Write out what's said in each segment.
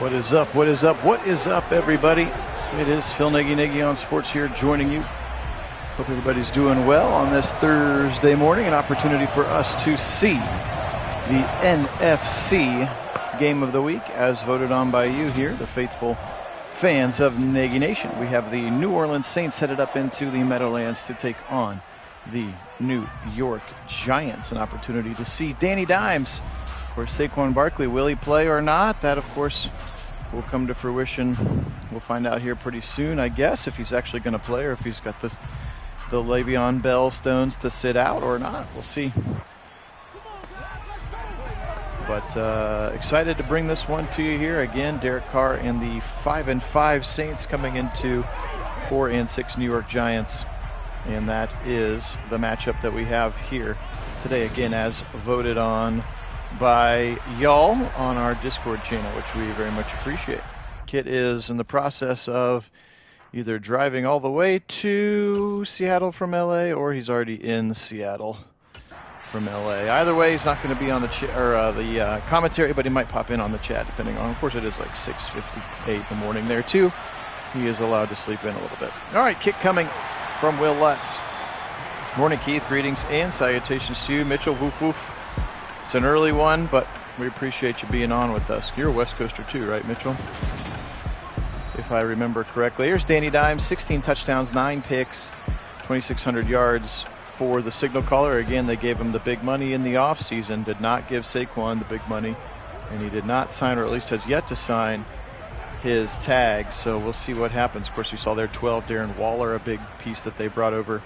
What is up? What is up? What is up, everybody? It is Phil Nagy on Sports here, joining you. Hope everybody's doing well on this Thursday morning. An opportunity for us to see the NFC game of the week, as voted on by you here, the faithful fans of Nagy Nation. We have the New Orleans Saints headed up into the Meadowlands to take on the New York Giants. An opportunity to see Danny Dimes. Of course, Saquon Barkley, will he play or not? That, of course, will come to fruition. We'll find out here pretty soon, I guess, if he's actually going to play or if he's got the Le'Veon Bell stones to sit out or not. We'll see. But excited to bring this one to you here. Again, Derek Carr and the 5-5 Saints coming into 4-6 New York Giants. And that is the matchup that we have here today, again, as voted on by y'all on our Discord channel, which we very much appreciate. Kit is in the process of either driving all the way to Seattle from LA, or he's already in Seattle from LA. Either way, he's not going to be on the commentary, but he might pop in on the chat, depending on. Of course, it is like 6:58 in the morning there too. He is allowed to sleep in a little bit. All right, kick coming from Will Lutz. Morning, Keith. Greetings and salutations to you, Mitchell. Woof woof. It's an early one, but we appreciate you being on with us. You're a West Coaster too, right, Mitchell? If I remember correctly. Here's Danny Dimes, 16 touchdowns, 9 picks, 2,600 yards for the signal caller. Again, they gave him the big money in the offseason, did not give Saquon the big money, and he did not sign, or at least has yet to sign, his tag. So we'll see what happens. Of course, you saw there 12, Darren Waller, a big piece that they brought over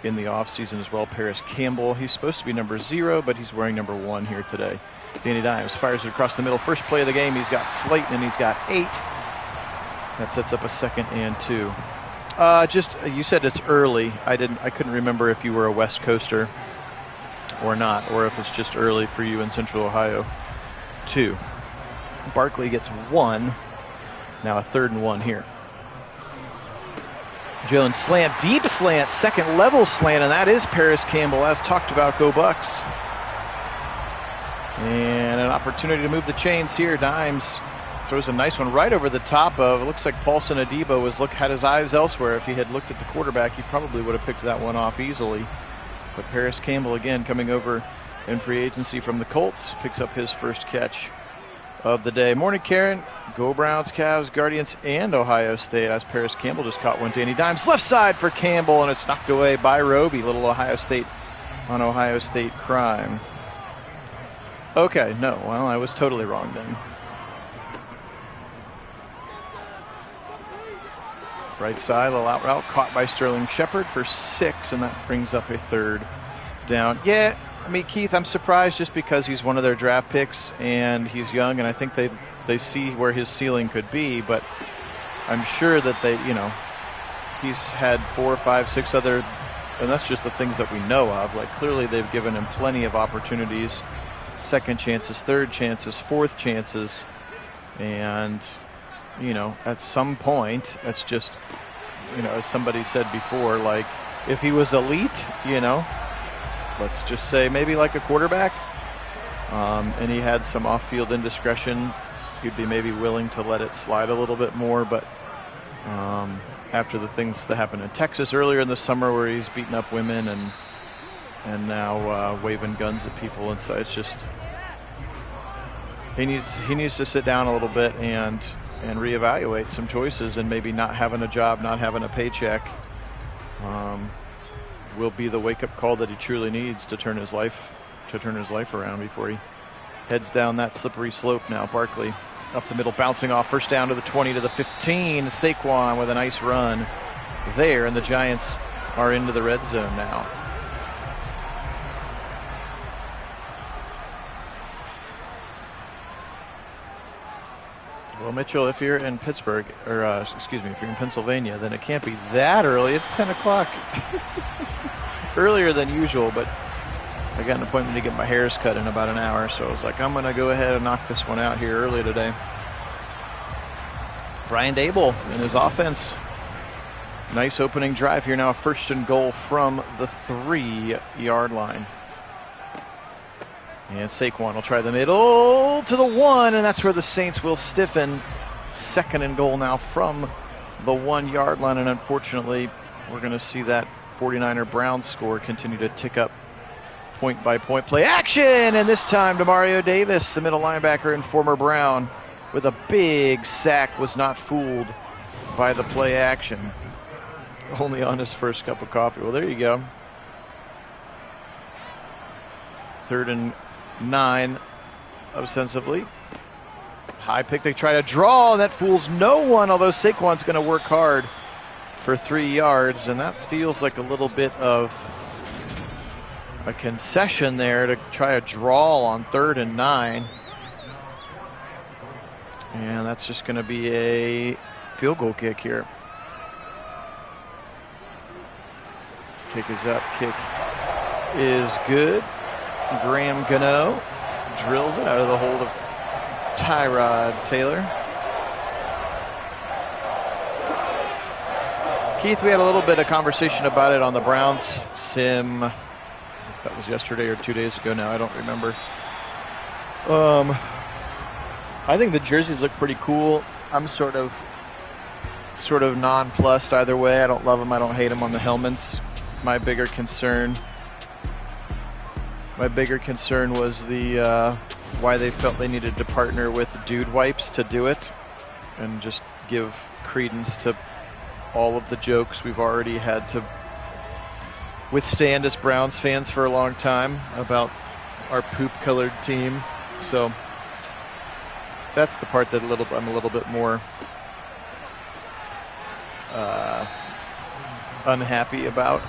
in the offseason as well. Paris Campbell, he's supposed to be number 0, but he's wearing number 1 here today. Danny Dimes fires it across the middle. First play of the game, he's got Slayton, and he's got 8. That sets up a 2nd and 2. Just, you said it's early. I couldn't remember if you were a West Coaster or not, or if it's just early for you in Central Ohio too. Barkley gets 1. Now a 3rd and 1 here. Jones slant, deep slant, second level slant, and that is Paris Campbell, as talked about. Go Bucks. And an opportunity to move the chains here. Dimes throws a nice one right over the top of, it looks like Paulson Adebo had his eyes elsewhere. If he had looked at the quarterback, he probably would have picked that one off easily. But Paris Campbell, again, coming over in free agency from the Colts, picks up his first catch of the day. Morning, Karen. Go Browns, Cavs, Guardians, and Ohio State, as Paris Campbell just caught one. Danny Dimes, left side for Campbell, and it's knocked away by Roby. Little Ohio State on Ohio State crime. Okay, no, well, I was totally wrong then. Right side, a little out route, caught by Sterling Shepard for 6, and that brings up a 3rd down. Yeah, I mean, Keith, I'm surprised just because he's one of their draft picks and he's young, and I think they see where his ceiling could be, but I'm sure that he's had 4, 5, 6 other, and that's just the things that we know of. Like, clearly they've given him plenty of opportunities, 2nd chances, 3rd chances, 4th chances, and at some point, that's just, as somebody said before, like, if he was elite, let's just say maybe like a quarterback, and he had some off-field indiscretion, he'd be maybe willing to let it slide a little bit more. But after the things that happened in Texas earlier in the summer, where he's beating up women and now waving guns at people and stuff, it's just, he needs to sit down a little bit and reevaluate some choices, and maybe not having a job, not having a paycheck will be the wake-up call that he truly needs to turn his life around before he heads down that slippery slope. Now Barkley up the middle, bouncing off, first down to the 20, to the 15. Saquon with a nice run there, and the Giants are into the red zone now. Well, Mitchell, if you're in Pittsburgh, or if you're in Pennsylvania, then it can't be that early. It's 10 o'clock. Earlier than usual, but I got an appointment to get my hairs cut in about an hour, so I was like, I'm going to go ahead and knock this one out here early today. Brian Dable and his offense. Nice opening drive here now, 1st and goal from the 3-yard line. And Saquon will try the middle to the 1, and that's where the Saints will stiffen. 2nd and goal now from the 1-yard line, and unfortunately, we're going to see that 49er Browns score continue to tick up point-by-point play action, and this time Demario Davis, the middle linebacker and former Brown, with a big sack, was not fooled by the play action. Only on his first cup of coffee. Well, there you go. 3rd and 9, ostensibly. High pick, they try to draw, and that fools no one, although Saquon's going to work hard for 3 yards, and that feels like a little bit of a concession there to try a draw on 3rd and 9. And that's just going to be a field goal kick here. Kick is up, kick is good. Graham Gano drills it out of the hold of Tyrod Taylor. Keith, we had a little bit of conversation about it on the Browns sim. If that was yesterday or 2 days ago now, I don't remember. I think the jerseys look pretty cool. I'm sort of nonplussed either way. I don't love them, I don't hate them on the helmets. My bigger concern was the why they felt they needed to partner with Dude Wipes to do it, and just give credence to all of the jokes we've already had to withstand as Browns fans for a long time about our poop-colored team. So that's the part that I'm a little bit more unhappy about.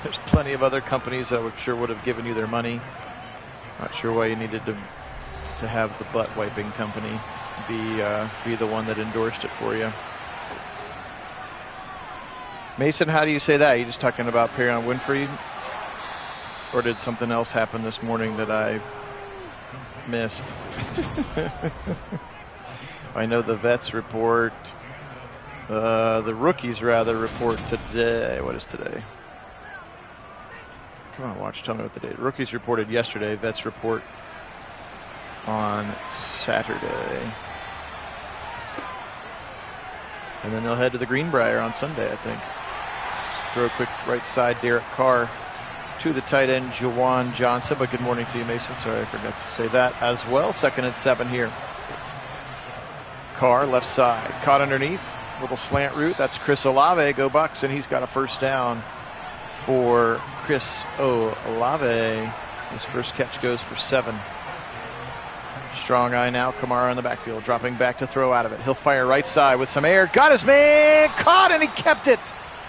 There's plenty of other companies that would have given you their money. Not sure why you needed to have the butt wiping company be the one that endorsed it for you. Mason, how do you say that? Are you just talking about Perion Winfrey? Or did something else happen this morning that I missed? I know the vets report, the rookies rather report today. What is today? Come on, watch, tell me what the date. Rookies reported yesterday, vets report on Saturday. And then they'll head to the Greenbrier on Sunday, I think. Just throw a quick right side, Derek Carr to the tight end, Juwan Johnson. But good morning to you, Mason. Sorry, I forgot to say that as well. 2nd and 7 here. Carr, left side, caught underneath. Little slant route. That's Chris Olave. Go Bucks, and he's got a first down for Chris Olave. His first catch goes for 7. Strong eye now. Kamara in the backfield, dropping back to throw out of it. He'll fire right side with some air. Got his man. Caught, and he kept it.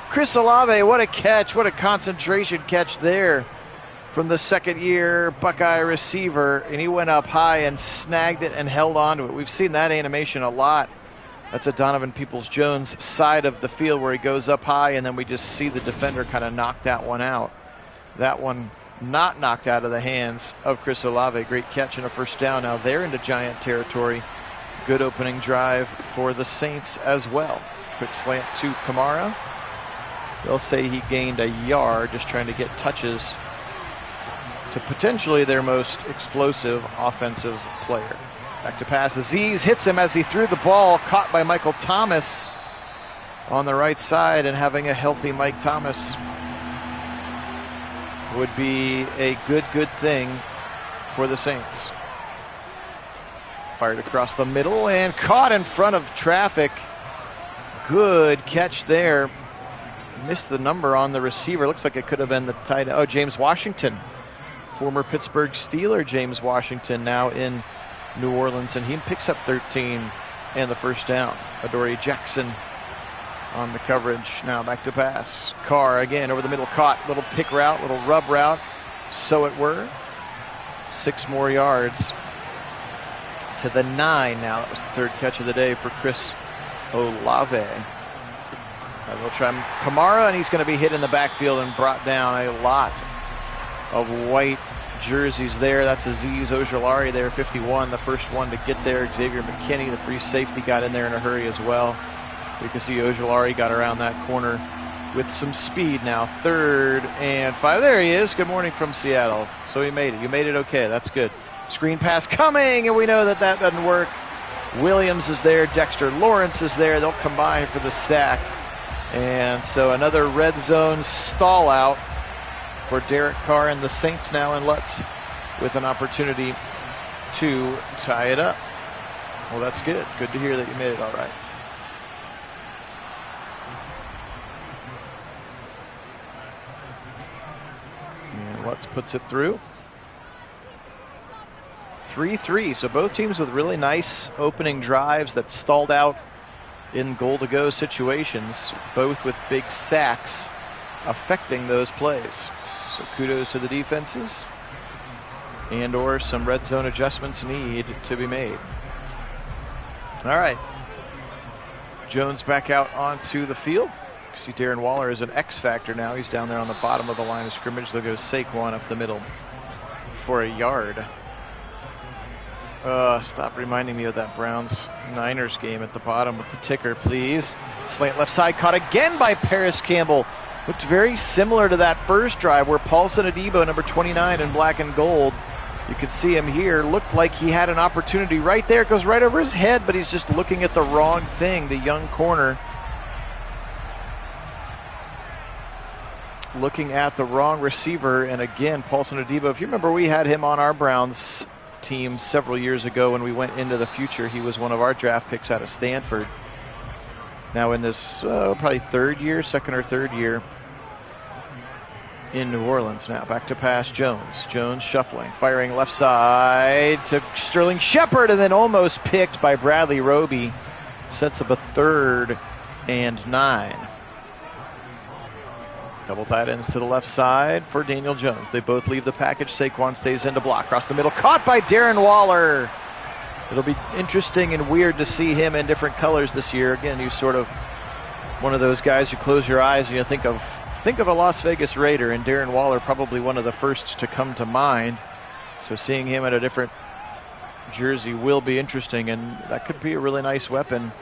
Chris Olave, what a catch. What a concentration catch there from the 2nd-year Buckeye receiver. And he went up high and snagged it and held on to it. We've seen that animation a lot. That's a Donovan Peoples-Jones side of the field where he goes up high, and then we just see the defender kind of knock that one out. That one not knocked out of the hands of Chris Olave. Great catch and a first down. Now they're into Giant territory. Good opening drive for the Saints as well. Quick slant to Kamara. They'll say he gained a yard, just trying to get touches to potentially their most explosive offensive player. Back to pass. Aziz hits him as he threw the ball, caught by Michael Thomas on the right side, and having a healthy Mike Thomas would be a good thing for the Saints. Fired across the middle and caught in front of traffic. Good catch there. Missed the number on the receiver. Looks like it could have been the tight end. Oh, James Washington. Former Pittsburgh Steeler James Washington, now in New Orleans, and he picks up 13 and the first down. Adoree Jackson on the coverage. Now back to pass. Carr again over the middle, caught. Little pick route, little rub route, so it were. 6 more yards to the 9 now. That was the 3rd catch of the day for Chris Olave. And we'll try Kamara, and he's going to be hit in the backfield and brought down. A lot of white jerseys there. That's Azeez Ojulari there, 51, the first one to get there. Xavier McKinney, the free safety, got in there in a hurry as well. You can see Ojulari got around that corner with some speed now. 3rd and 5. There he is. Good morning from Seattle. So he made it. You made it okay. That's good. Screen pass coming, and we know that that doesn't work. Williams is there. Dexter Lawrence is there. They'll combine for the sack. And so another red zone stall out for Derek Carr and the Saints now in Lutz with an opportunity to tie it up. Well, that's good. Good to hear that you made it all right. And Lutz puts it through. 3-3. So both teams with really nice opening drives that stalled out in goal-to-go situations, both with big sacks affecting those plays. So kudos to the defenses, and or some red zone adjustments need to be made. All right. Jones back out onto the field. See Darren Waller is an X factor now. He's down there on the bottom of the line of scrimmage. They'll go Saquon up the middle for a yard. Stop reminding me of that Browns-Niners game at the bottom with the ticker, please. Slant left side caught again by Paris Campbell. Looked very similar to that first drive where Paulson Adebo, number 29 in black and gold, you could see him here, looked like he had an opportunity right there. It goes right over his head, but he's just looking at the wrong thing. The young corner looking at the wrong receiver. And again, Paulson Adebo, if you remember, we had him on our Browns team several years ago when we went into the future. He was one of our draft picks out of Stanford. Now in this probably second or third year in New Orleans. Now back to pass. Jones shuffling, firing left side to Sterling Shepard, and then almost picked by Bradley Roby. Sets up a 3rd and 9. Double tight ends to the left side for Daniel Jones. They both leave the package. Saquon stays in to block. Across the middle, caught by Darren Waller. It'll be interesting and weird to see him in different colors this year. Again, he's sort of one of those guys you close your eyes and you think of a Las Vegas Raider, and Darren Waller probably one of the first to come to mind. So seeing him in a different jersey will be interesting, and that could be a really nice weapon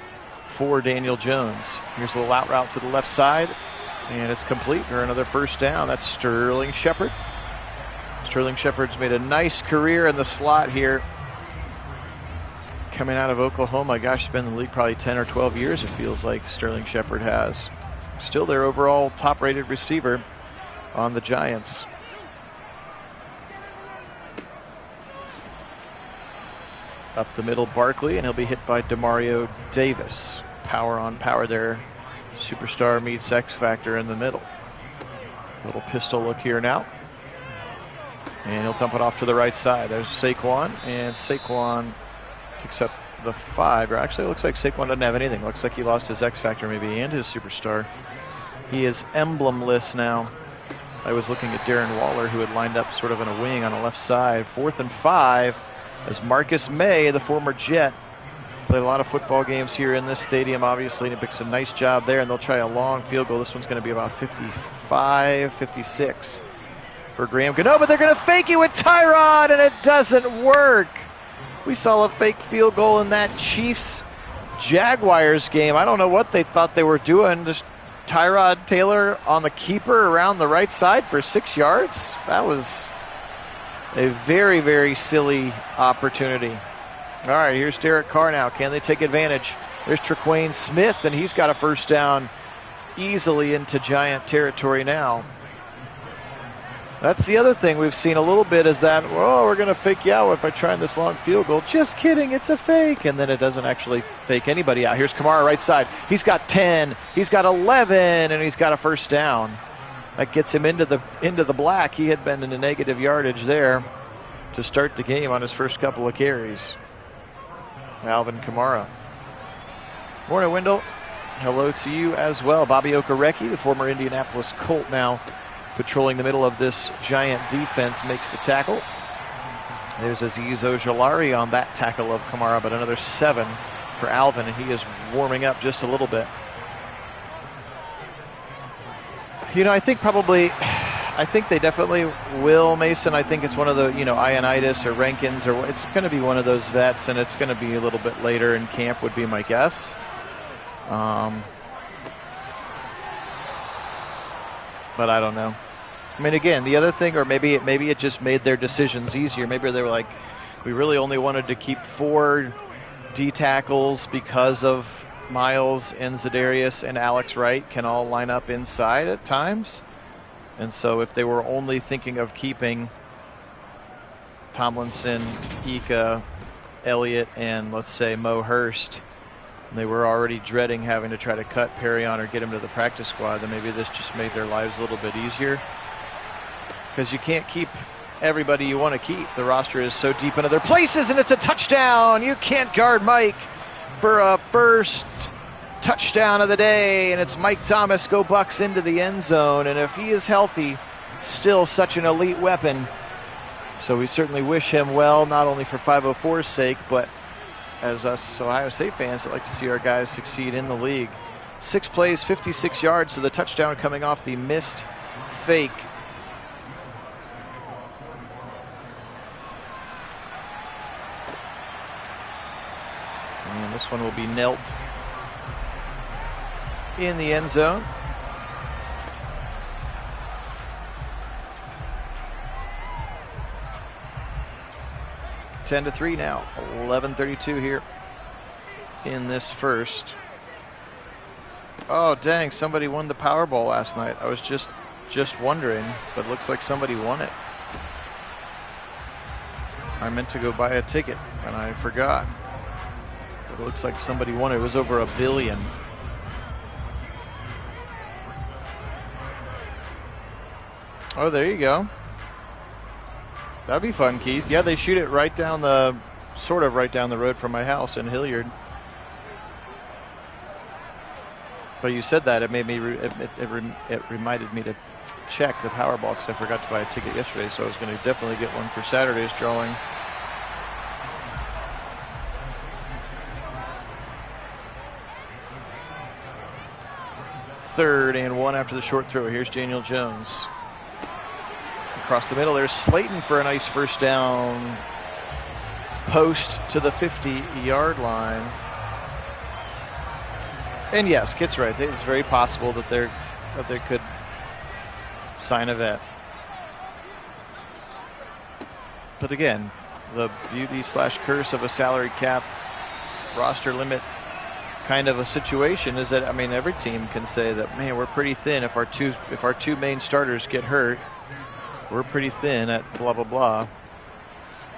for Daniel Jones. Here's a little out route to the left side, and it's complete for another first down. That's Sterling Shepard. Sterling Shepard's made a nice career in the slot here. Coming out of Oklahoma, gosh, he's been in the league probably 10 or 12 years, it feels like Sterling Shepard has. Still their overall top-rated receiver on the Giants. Up the middle, Barkley, and he'll be hit by Demario Davis. Power on power there. Superstar meets X Factor in the middle. A little pistol look here now. And he'll dump it off to the right side. There's Saquon, and Saquon picks up the 5. Or actually, it looks like Saquon doesn't have anything. Looks like he lost his X Factor maybe and his superstar. He is emblemless now. I was looking at Darren Waller, who had lined up sort of in a wing on the left side. 4th and 5 as Marcus May, the former Jet, played a lot of football games here in this stadium, obviously, and he picks a nice job there, and they'll try a long field goal. This one's going to be about 55, 56 for Graham Gano, but they're going to fake it with Tyrod, and it doesn't work. We saw a fake field goal in that Chiefs-Jaguars game. I don't know what they thought they were doing. Just Tyrod Taylor on the keeper around the right side for 6 yards. That was a very, very silly opportunity. All right, here's Derek Carr now. Can they take advantage? There's Traquain Smith, and he's got a first down easily into Giant territory now. That's the other thing we've seen a little bit is that, well, we're going to fake you out by trying this long field goal. Just kidding, it's a fake. And then it doesn't actually fake anybody out. Here's Kamara right side. He's got 10, he's got 11, and he's got a first down. That gets him into the black. He had been in a negative yardage there to start the game on his first couple of carries. Alvin Kamara. Morning, Wendell. Hello to you as well. Bobby Okereke, the former Indianapolis Colt, now patrolling the middle of this Giant defense, makes the tackle. There's Azeez Ojulari on that tackle of Kamara, but another 7 for Alvin, and he is warming up just a little bit. You know, I think they definitely will, Mason. I think it's one of the, Ioannidis or Rankins, or it's going to be one of those vets, and it's going to be a little bit later in camp would be my guess. But I don't know. I mean, again, the other thing, or maybe it just made their decisions easier. Maybe they were like, We really only wanted to keep 4 D tackles because of Miles and Za'Darius and Alex Wright can all line up inside at times. And so if they were only thinking of keeping Tomlinson, Ika, Elliott, and let's say Mo Hurst, and they were already dreading having to try to cut Perry on or get him to the practice squad, then maybe this just made their lives a little bit easier. Because you can't keep everybody you want to keep. The roster is so deep in other places, and it's a touchdown. You can't guard Mike for a first touchdown of the day, and it's Mike Thomas. Go Bucks into the end zone, and if he is healthy, still such an elite weapon. So we certainly wish him well, not only for 504's sake, but as us Ohio State fans that like to see our guys succeed in the league. 6 plays, 56 yards, so the touchdown coming off the missed fake. And this one will be knelt in the end zone. (10-3) now. 11:32 here in this first. Oh dang! Somebody won the Powerball last night. I was just wondering, but it looks like somebody won it. I meant to go buy a ticket and I forgot. But it looks like somebody won it. It was over $1 billion. Oh, there you go. That'd be fun, Keith. Yeah, they shoot it right down the, sort of right down the road from my house in Hilliard. But you said that, it made me, it reminded me to check the Powerball because I forgot to buy a ticket yesterday, so I was going to definitely get one for Saturday's drawing. Third and 1 after the short throw. Here's Daniel Jones. Across the middle, there's Slayton for a nice first down. Post to the 50-yard line. And yes, Kit's right. It's very possible that they could sign a vet. But again, the beauty / curse of a salary cap roster limit kind of a situation is that, I mean, every team can say that, man, we're pretty thin. If our two main starters get hurt, we're pretty thin at blah blah blah.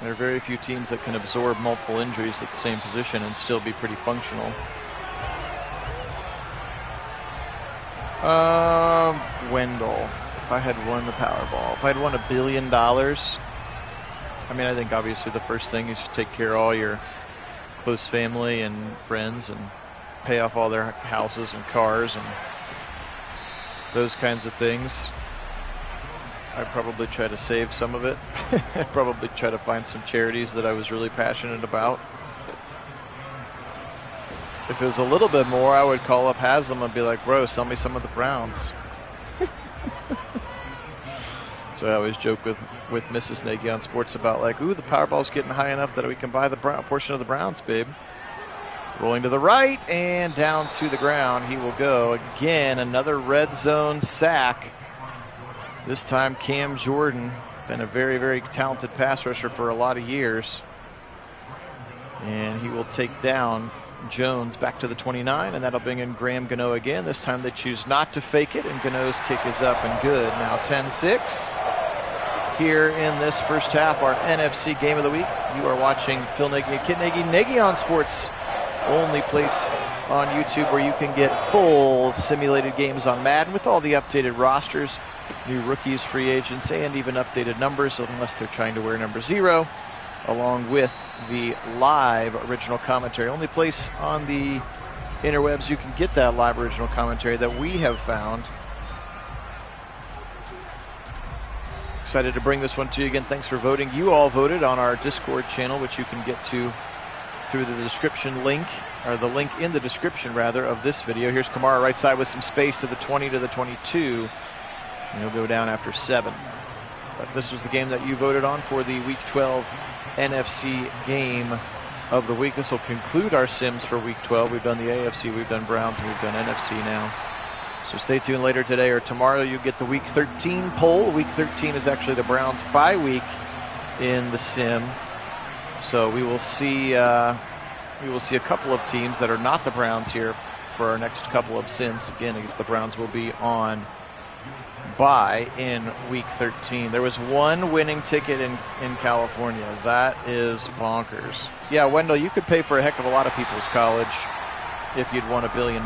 There are very few teams that can absorb multiple injuries at the same position and still be pretty functional. Wendell, if I had won the Powerball, if I had won $1 billion, I mean, I think obviously the first thing is to take care of all your close family and friends and pay off all their houses and cars and those kinds of things. I'd probably try to save some of it. I'd probably try to find some charities that I was really passionate about. If it was a little bit more, I would call up Haslam and be like, bro, sell me some of the Browns. So I always joke with Mrs. Nagy on sports about like, ooh, the Powerball's getting high enough that we can buy the portion of the Browns, babe. Rolling to the right and down to the ground. He will go again. Another red zone sack. This time Cam Jordan, been a very, very talented pass rusher for a lot of years. And he will take down Jones back to the 29, and that'll bring in Graham Gano again. This time they choose not to fake it, and Gano's kick is up and good. Now 10-6 here in this first half, our NFC game of the week. You are watching Phil Nagy and Kit Nagy, Nagy on Sports, only place on YouTube where you can get full simulated games on Madden with all the updated rosters, new rookies, free agents, and even updated numbers, unless they're trying to wear number 0, along with the live original commentary. Only place on the interwebs you can get that live original commentary that we have found. Excited to bring this one to you again. Thanks for voting. You all voted on our Discord channel, which you can get to through the description link, or the link in the description rather, of this video. Here's Kamara right side with some space to the 20 to the 22. And he'll go down after 7. But this was the game that you voted on for the Week 12 NFC game of the week. This will conclude our sims for Week 12. We've done the AFC, we've done Browns, and we've done NFC now. So stay tuned later today or tomorrow. You get the Week 13 poll. Week 13 is actually the Browns bye week in the sim. So we will see a couple of teams that are not the Browns here for our next couple of sims. Again, I guess the Browns will be on bye in week 13. There was one winning ticket in California. That is bonkers. Yeah, Wendell, you could pay for a heck of a lot of people's college if you'd won $1 billion.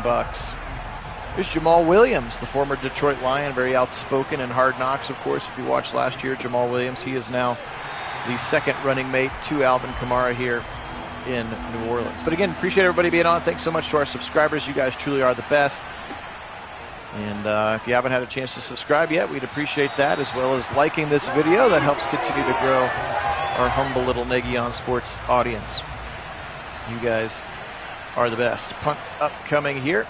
Here's Jamal Williams, the former Detroit Lion, very outspoken in Hard Knocks, of course. If you watched last year, Jamal Williams, he is now the second running mate to Alvin Kamara here in New Orleans. But again, appreciate everybody being on. Thanks so much to our subscribers. You guys truly are the best. And if you haven't had a chance to subscribe yet, we'd appreciate that, as well as liking this video. That helps continue to grow our humble little Nagy on Sports audience. You guys are the best. Punt upcoming here.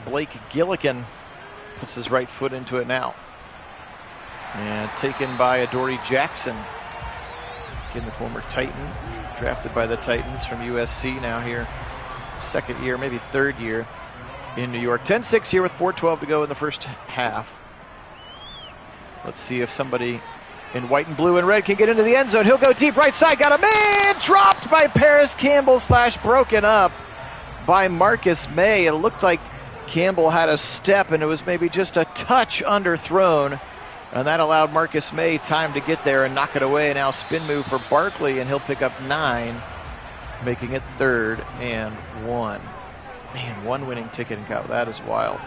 Blake Gillikin puts his right foot into it now. And taken by Adoree Jackson. Again, the former Titan, drafted by the Titans from USC, now here, second year, maybe third year in New York. 10-6 here with 4:12 to go in the first half. Let's see if somebody in white and blue and red can get into the end zone. He'll go deep right side. Got a man dropped by Paris Campbell / broken up by Marcus May. It looked like Campbell had a step and it was maybe just a touch underthrown. And that allowed Marcus May time to get there and knock it away. Now spin move for Barkley, and he'll pick up 9, making it 3rd and 1. Man, one winning ticket in Cal. That is wild.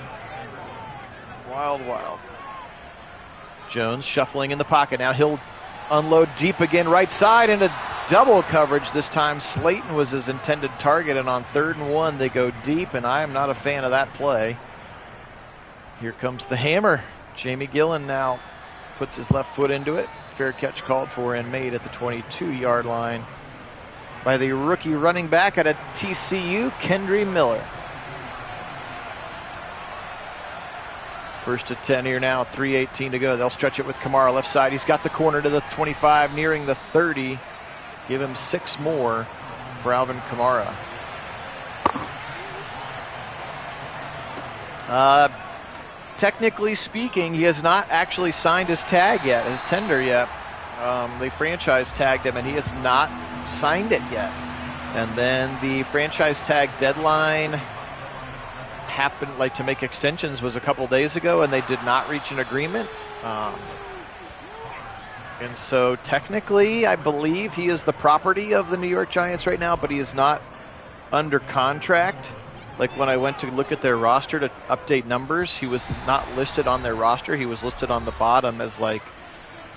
Wild, wild. Jones shuffling in the pocket. Now he'll unload deep again, right side into double coverage. This time Slayton was his intended target, and on 3rd and 1 they go deep, and I am not a fan of that play. Here comes the hammer. Jamie Gillen now puts his left foot into it. Fair catch called for and made at the 22-yard line by the rookie running back at a TCU, Kendry Miller. 1st and 10 here now, 3:18 to go. They'll stretch it with Kamara left side. He's got the corner to the 25, nearing the 30. Give him 6 more for Alvin Kamara. Technically speaking, he has not actually signed his tag yet, his tender yet. They franchise tagged him, and he has not signed it yet. And then the franchise tag deadline happened, like, to make extensions was a couple days ago, and they did not reach an agreement. And so technically, I believe he is the property of the New York Giants right now, but he is not under contract. Like, when I went to look at their roster to update numbers, he was not listed on their roster. He was listed on the bottom as, like,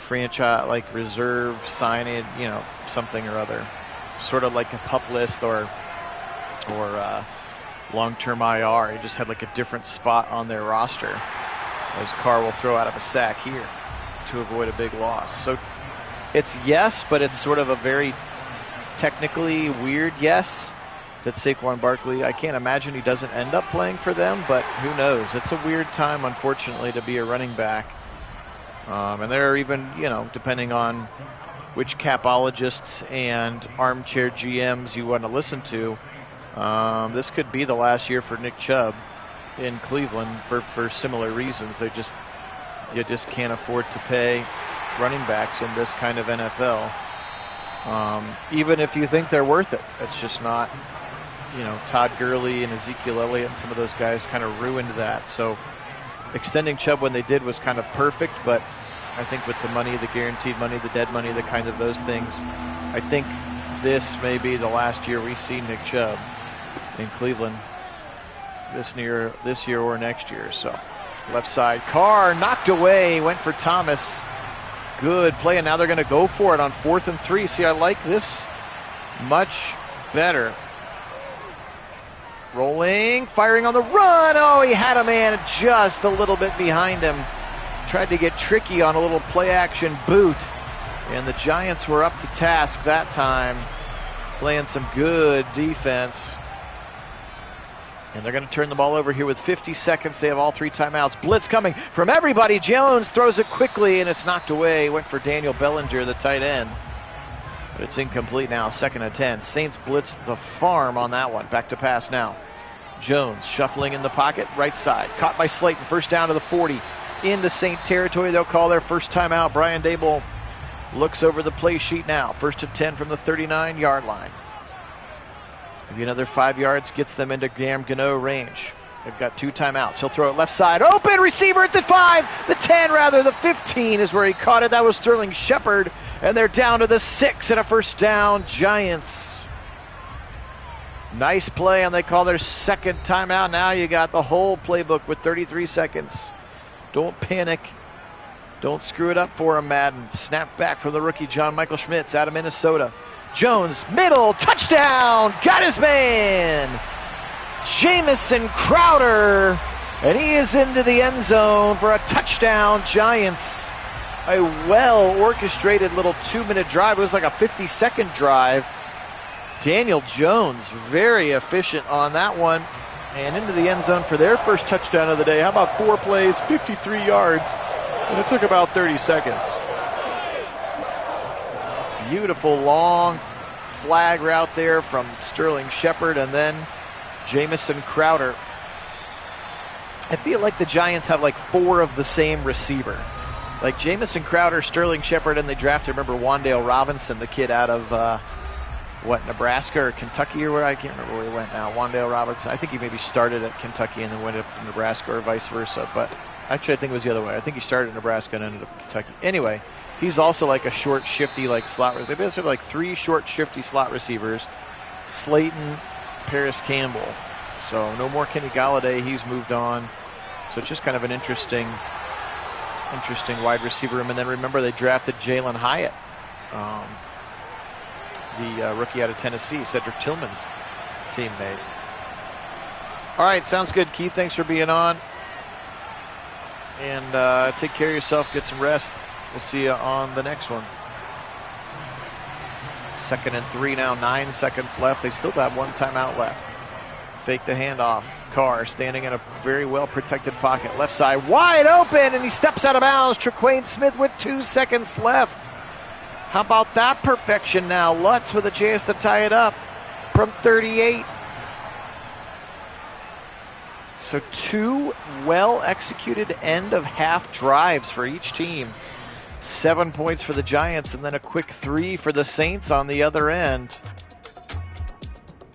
franchise, like, reserve, signage, you know, something or other. Sort of like a pup list or long-term IR. He just had, like, a different spot on their roster. As Carr will throw out of a sack here to avoid a big loss. So it's yes, but it's sort of a very technically weird yes. That Saquon Barkley, I can't imagine he doesn't end up playing for them, but who knows? It's a weird time, unfortunately, to be a running back. And there are even, you know, depending on which capologists and armchair GMs you want to listen to, this could be the last year for Nick Chubb in Cleveland for similar reasons. You just can't afford to pay running backs in this kind of NFL. Even if you think they're worth it, it's just not. You know, Todd Gurley and Ezekiel Elliott and some of those guys kind of ruined that. So extending Chubb when they did was kind of perfect, but I think with the money, the guaranteed money, the dead money, the kind of those things, I think this may be the last year we see Nick Chubb in Cleveland this year or next year. So left side, Carr knocked away, went for Thomas. Good play, and now they're going to go for it on 4th and 3. See, I like this much better. Rolling, firing on the run. Oh, he had a man just a little bit behind him. Tried to get tricky on a little play-action boot. And the Giants were up to task that time, playing some good defense. And they're going to turn the ball over here with 50 seconds. They have all 3 timeouts. Blitz coming from everybody. Jones throws it quickly, and it's knocked away. Went for Daniel Bellinger, the tight end. But it's incomplete now, 2nd and 10. Saints blitz the farm on that one. Back to pass now. Jones shuffling in the pocket, right side. Caught by Slayton, 1st down to the 40. Into Saint territory, they'll call their first timeout. Brian Daboll looks over the play sheet now. 1st and 10 from the 39-yard line. Maybe another 5 yards gets them into Graham Gano range. They've got 2 timeouts. He'll throw it left side. Open receiver at the 5, the 10 rather, the 15 is where he caught it. That was Sterling Shepard, and they're down to the 6 and a first down, Giants. Nice play, and they call their 2nd timeout. Now you got the whole playbook with 33 seconds. Don't panic. Don't screw it up for him, Madden. Snap back from the rookie John Michael Schmitz out of Minnesota. Jones, middle, touchdown, got his man. Jamison Crowder, and he is into the end zone for a touchdown, Giants. A well-orchestrated little 2-minute drive. It was like a 50-second drive. Daniel Jones, very efficient on that one, and into the end zone for their first touchdown of the day. How about 4 plays, 53 yards, and it took about 30 seconds. Beautiful long flag route there from Sterling Shepard, and then Jamison Crowder. I feel like the Giants have like 4 of the same receiver. Like Jamison Crowder, Sterling Shepard, and they drafted, remember, Wan'Dale Robinson, the kid out of, Nebraska or Kentucky or where? I can't remember where he went now. Wan'Dale Robinson. I think he maybe started at Kentucky and then went up to Nebraska or vice versa. But actually, I think it was the other way. I think he started at Nebraska and ended up in Kentucky. Anyway, he's also like a short, shifty, like slot receiver. They basically have like 3 short, shifty slot receivers. Slayton, Paris Campbell. So no more Kenny Galladay. He's moved on. So it's just kind of an interesting wide receiver room. And then remember, they drafted Jalen Hyatt, the rookie out of Tennessee, Cedric Tillman's teammate. All right, sounds good, Keith. Thanks for being on. And take care of yourself. Get some rest. We'll see you on the next one. 2nd and 3 now, 9 seconds left. They still have 1 timeout left. Fake the handoff. Carr standing in a very well-protected pocket. Left side wide open, and he steps out of bounds. Traquain Smith with 2 seconds left. How about that perfection now? Lutz with a chance to tie it up from 38. So 2 well-executed end-of-half drives for each team. 7 points for the Giants, and then a quick 3 for the Saints on the other end.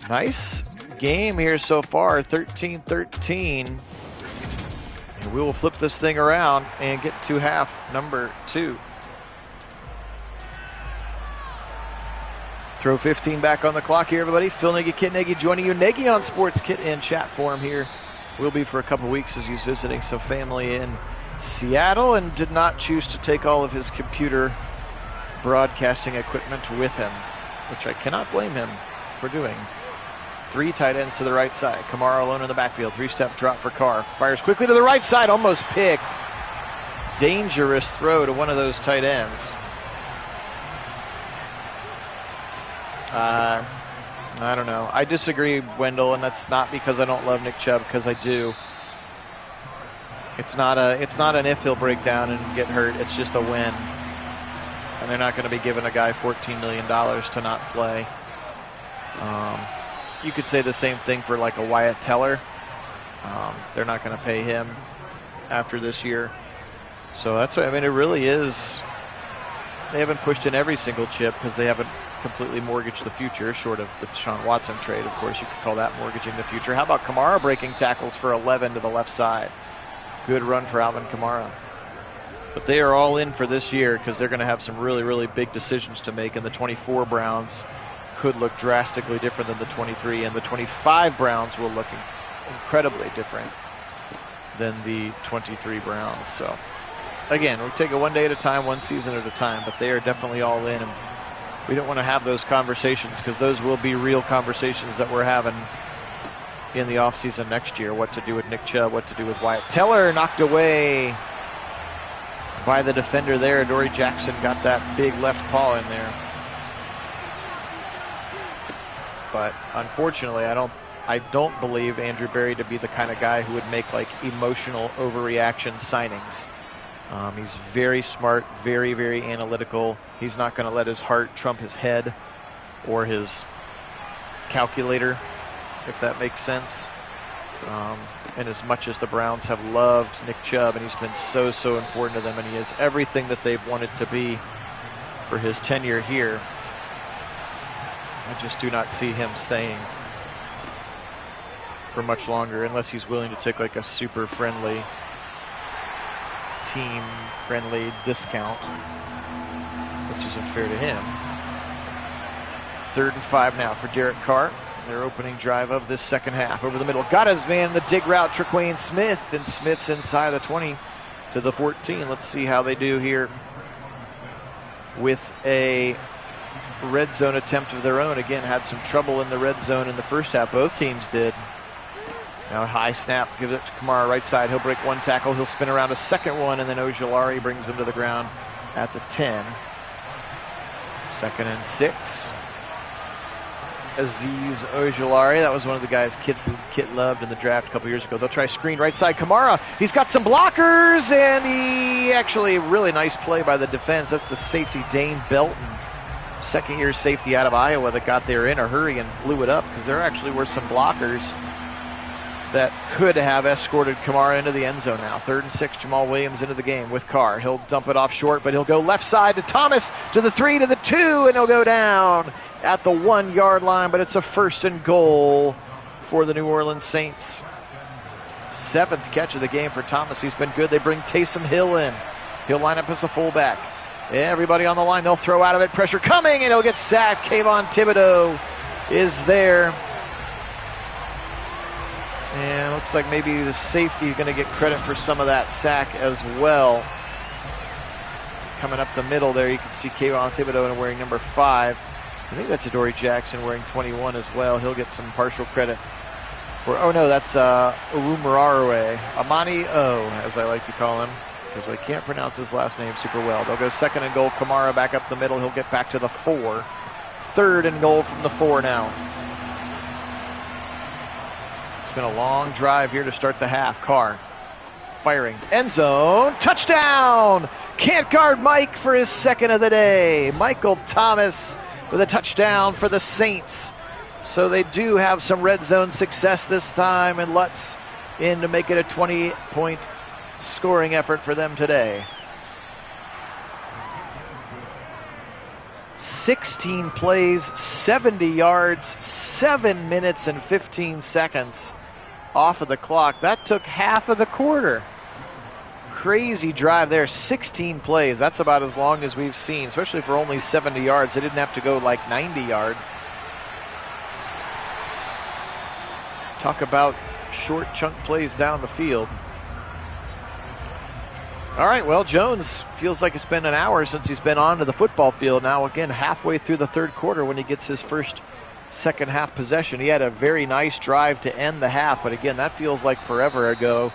Nice game here so far, 13-13. And we will flip this thing around and get to half number 2. Throw 15 back on the clock here, everybody. Phil Nagy, Kit Nagy joining you. Nagy on Sports Kit and chat for him here. Will be for a couple weeks as he's visiting some family in Seattle and did not choose to take all of his computer broadcasting equipment with him, which I cannot blame him for doing. 3 tight ends to the right side. Kamara alone in the backfield. 3-step drop for Carr. Fires quickly to the right side. Almost picked. Dangerous throw to one of those tight ends. I don't know. I disagree, Wendell, and that's not because I don't love Nick Chubb, because I do. It's not an if he'll break down and get hurt. It's just a when. And they're not going to be giving a guy $14 million to not play. You could say the same thing for like a Wyatt Teller. They're not going to pay him after this year. So that's what, I mean, it really is. They haven't pushed in every single chip because they haven't completely mortgaged the future, short of the Deshaun Watson trade. Of course, you could call that mortgaging the future. How about Kamara breaking tackles for 11 to the left side? Good run for Alvin Kamara. But they are all in for this year because they're going to have some really, really big decisions to make, and the 24 Browns could look drastically different than the 23, and the 25 Browns will look incredibly different than the 23 Browns. So, again, we'll take it one day at a time, one season at a time, but they are definitely all in, and we don't want to have those conversations because those will be real conversations that we're having in the offseason next year. What to do with Nick Chubb, what to do with Wyatt Teller, knocked away by the defender there. Dory Jackson got that big left paw in there. But unfortunately, I don't believe Andrew Berry to be the kind of guy who would make like emotional overreaction signings. He's very smart, very, very analytical. He's not going to let his heart trump his head or his calculator, if that makes sense. And as much as the Browns have loved Nick Chubb, and he's been so, so important to them, and he is everything that they've wanted to be for his tenure here. I just do not see him staying for much longer unless he's willing to take like a super friendly, team friendly discount, which isn't fair to him. 3rd and 5 now for Derek Carr. Their opening drive of this second half. Over the middle, got his man, the dig route, Traquan Smith, and Smith's inside the 20 to the 14. Let's see how they do here with a red zone attempt of their own. Again, had some trouble in the red zone in the first half. Both teams did. Now a high snap, gives it to Kamara right side. He'll break one tackle. He'll spin around a second one, and then Ojulari brings him to the ground at the 10. 2nd and 6. Azeez Ojulari, that was one of the guys Kit loved in the draft a couple years ago. They'll try screen right side. Kamara, he's got some blockers, and he actually, really nice play by the defense. That's the safety, Dane Belton, 2nd-year safety out of Iowa, that got there in a hurry and blew it up, because there actually were some blockers that could have escorted Kamara into the end zone now. 3rd and 6, Jamal Williams into the game with Carr. He'll dump it off short, but he'll go left side to Thomas, to the 3, to the 2, and he'll go down at the 1-yard line, but it's a 1st and goal for the New Orleans Saints. 7th catch of the game for Thomas. He's been good. They bring Taysom Hill in. He'll line up as a fullback. Everybody on the line, they'll throw out of it. Pressure coming, and he'll get sacked. Kayvon Thibodeau is there. And it looks like maybe the safety is going to get credit for some of that sack as well. Coming up the middle there, you can see Kayvon Thibodeau wearing number 5. I think that's Adoree Jackson wearing 21 as well. He'll get some partial credit for, oh no, that's Urumarawe. Amani O, as I like to call him, because I can't pronounce his last name super well. They'll go 2nd and goal. Kamara back up the middle. He'll get back to the 4. 3rd and goal from the 4 now. It's been a long drive here to start the half. Carr firing. End zone. Touchdown! Can't guard Mike for his 2nd of the day. Michael Thomas with a touchdown for the Saints. So they do have some red zone success this time, and Lutz in to make it a 20-point scoring effort for them today. 16 plays, 70 yards, 7 minutes and 15 seconds off of the clock. That took half of the quarter. Crazy drive there. 16 plays. That's about as long as we've seen, especially for only 70 yards. They didn't have to go like 90 yards. Talk about short chunk plays down the field. All right, well, Jones feels like it's been an hour since he's been onto the football field now. Again, halfway through the 3rd quarter when he gets his first second half possession. He had a very nice drive to end the half, but again, that feels like forever ago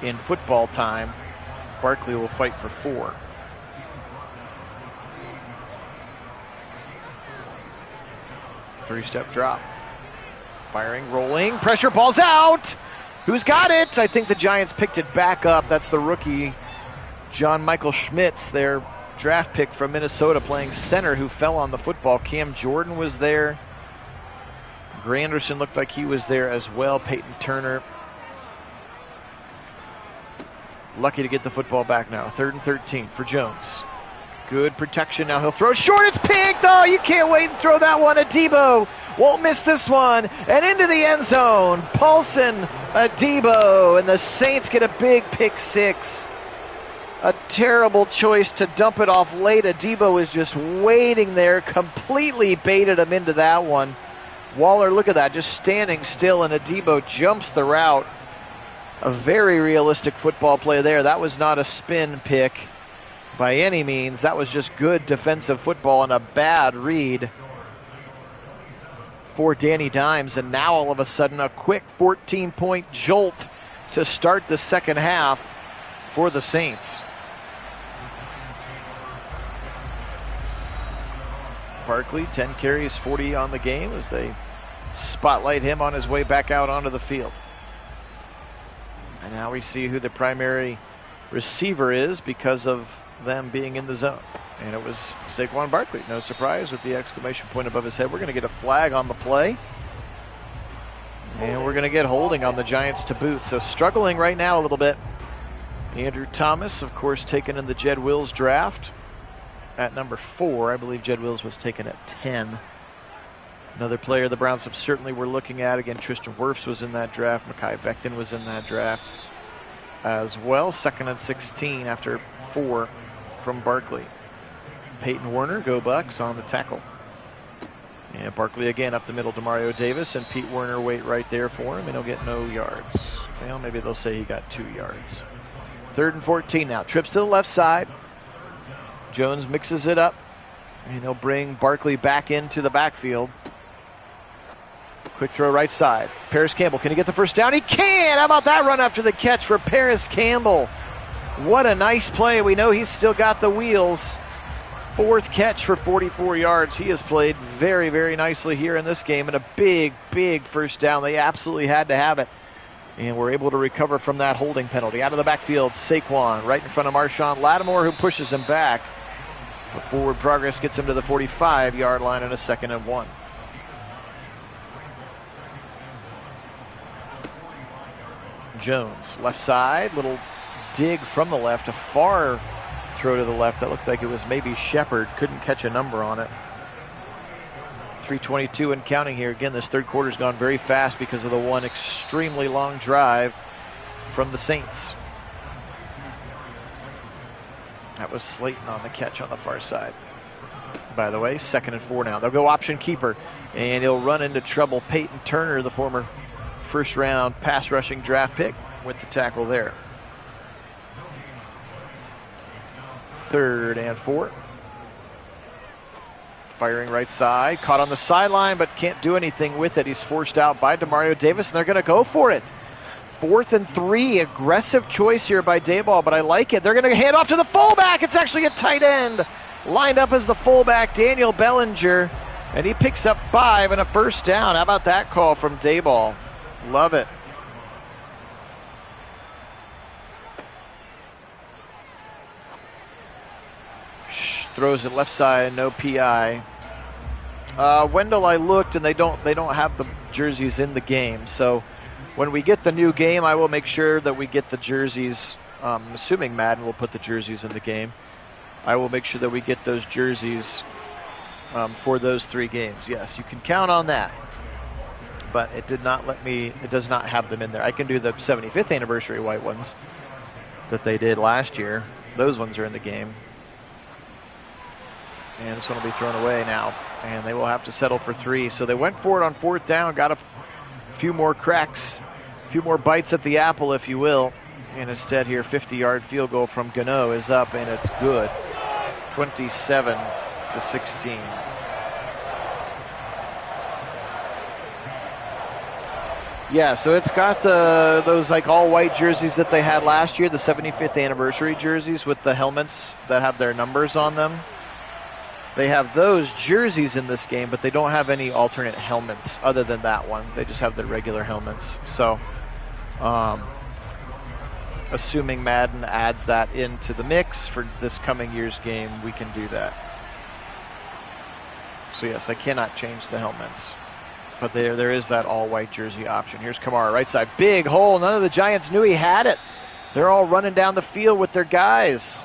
in football time. Barkley will fight for 4. Three-step drop. Firing, rolling, pressure, ball's out. Who's got it? I think the Giants picked it back up. That's the rookie, John Michael Schmitz, their draft pick from Minnesota, playing center, who fell on the football. Cam Jordan was there. Granderson looked like he was there as well. Peyton Turner. Lucky to get the football back now. 3rd and 13 for Jones. Good protection. Now he'll throw short. It's picked. Oh, you can't wait and throw that one. Adebo won't miss this one. And into the end zone. Paulson Adebo. And the Saints get a big pick 6. A terrible choice to dump it off late. Adebo is just waiting there. Completely baited him into that one. Waller, look at that. Just standing still, and Adebo jumps the route. A very realistic football play there. That was not a spin pick by any means. That was just good defensive football and a bad read for Danny Dimes. And now all of a sudden a quick 14-point jolt to start the second half for the Saints. Barkley, 10 carries, 40 on the game as they spotlight him on his way back out onto the field. And now we see who the primary receiver is because of them being in the zone. And it was Saquon Barkley. No surprise with the exclamation point above his head. We're going to get a flag on the play. And we're going to get holding on the Giants to boot. So struggling right now a little bit. Andrew Thomas, of course, taken in the Jed Wills draft. at number 4. I believe Jed Wills was taken at 10. Another player the Browns have certainly were looking at. Again, Tristan Wirfs was in that draft. Mekhi Becton was in that draft as well. 2nd and 16 after 4 from Barkley. Peyton Werner, go Bucks, on the tackle. And Barkley again up the middle to Mario Davis, and Pete Werner wait right there for him, and he'll get no yards. Well, maybe they'll say he got 2 yards. 3rd and 14 now. Trips to the left side. Jones mixes it up, and he'll bring Barkley back into the backfield. Quick throw right side. Paris Campbell, can he get the first down? He can! How about that run after the catch for Paris Campbell? What a nice play. We know he's still got the wheels. 4th catch for 44 yards. He has played very, very nicely here in this game, and a big, big first down. They absolutely had to have it. And we're able to recover from that holding penalty. Out of the backfield, Saquon right in front of Marshawn Lattimore, who pushes him back. But forward progress gets him to the 45-yard line on a 2nd and 1. Jones, left side, little dig from the left, a far throw to the left. That looked like it was maybe Shepard. Couldn't catch a number on it. 3:22 and counting here. Again, this third quarter's gone very fast because of the one extremely long drive from the Saints. That was Slayton on the catch on the far side. By the way, 2nd and 4 now. They'll go option keeper, and he'll run into trouble. Peyton Turner, the former first-round pass rushing draft pick, with the tackle there. 3rd and 4. Firing right side, caught on the sideline, but can't do anything with it. He's forced out by Demario Davis, and they're going to go for it. 4th and 3, aggressive choice here by Dayball, but I like it. They're going to hand off to the fullback. It's actually a tight end lined up as the fullback, Daniel Bellinger, and he picks up 5 and a first down. How about that call from Dayball? Love it. Throws it left side, no PI. Wendell, I looked, and they don't have the jerseys in the game. So when we get the new game, I will make sure that we get the jerseys. Assuming Madden will put the jerseys in the game, I will make sure that we get those jerseys for those 3 games. Yes, you can count on that. But it did not let me. It does not have them in there. I can do the 75th anniversary white ones that they did last year. Those ones are in the game. And this one will be thrown away now. And they will have to settle for 3. So they went for it on 4th down, got a few more cracks, a few more bites at the apple, if you will. And instead here, 50-yard field goal from Gano is up, and it's good. 27-16. Yeah, so it's got those like all-white jerseys that they had last year, the 75th anniversary jerseys with the helmets that have their numbers on them. They have those jerseys in this game, but they don't have any alternate helmets other than that one. They just have the regular helmets. So, assuming Madden adds that into the mix for this coming year's game, we can do that. So yes, I cannot change the helmets. But there is that all-white jersey option. Here's Kamara, right side. Big hole. None of the Giants knew he had it. They're all running down the field with their guys.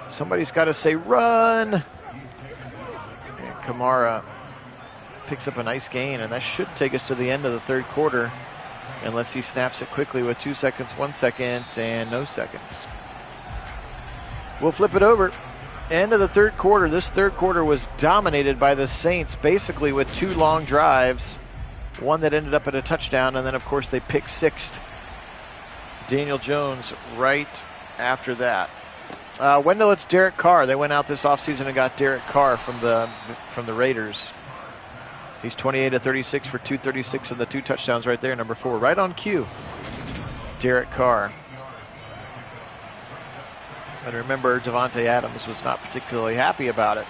Somebody's got to say, run. And Kamara picks up a nice gain, and that should take us to the end of the third quarter, unless he snaps it quickly with 2 seconds, 1 second, and no seconds. We'll flip it over. End of the third quarter. This third quarter was dominated by the Saints, basically with 2 long drives, one that ended up at a touchdown, and then of course they pick sixed Daniel Jones right after that. Wendell, it's Derek Carr. They went out this offseason and got Derek Carr from the Raiders. He's 28-36 for 236 and the 2 touchdowns right there, number 4, right on cue. Derek Carr. And remember, Devontae Adams was not particularly happy about it.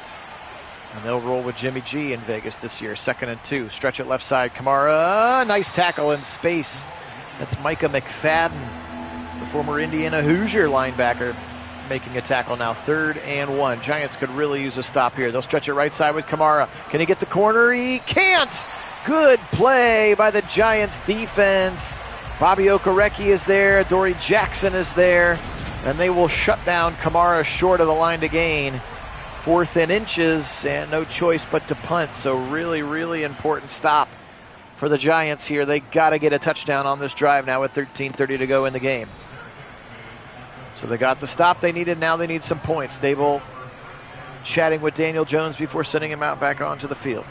And they'll roll with Jimmy G in Vegas this year. 2nd and 2. Stretch it left side. Kamara. Nice tackle in space. That's Micah McFadden, the former Indiana Hoosier linebacker, making a tackle now. 3rd and 1. Giants could really use a stop here. They'll stretch it right side with Kamara. Can he get the corner? He can't. Good play by the Giants defense. Bobby Okereke is there. Dory Jackson is there. And they will shut down Kamara short of the line to gain. 4th and inches, and no choice but to punt. So really, really important stop for the Giants here. They got to get a touchdown on this drive now with 13:30 to go in the game. So they got the stop they needed. Now they need some points. Dable chatting with Daniel Jones before sending him out back onto the field.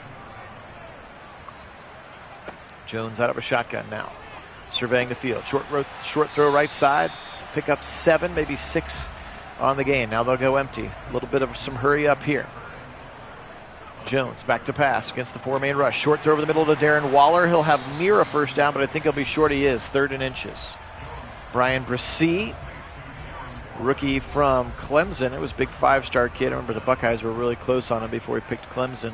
Jones out of a shotgun now, surveying the field. Short throw right side. Pick up 7, maybe 6 on the game. Now they'll go empty. A little bit of some hurry up here. Jones back to pass against the 4-man rush. Short throw over the middle to Darren Waller. He'll have near a first down, but I think he'll be short. He is. 3rd and inches. Brian Bresee, rookie from Clemson. It was a big 5-star kid. I remember the Buckeyes were really close on him before he picked Clemson.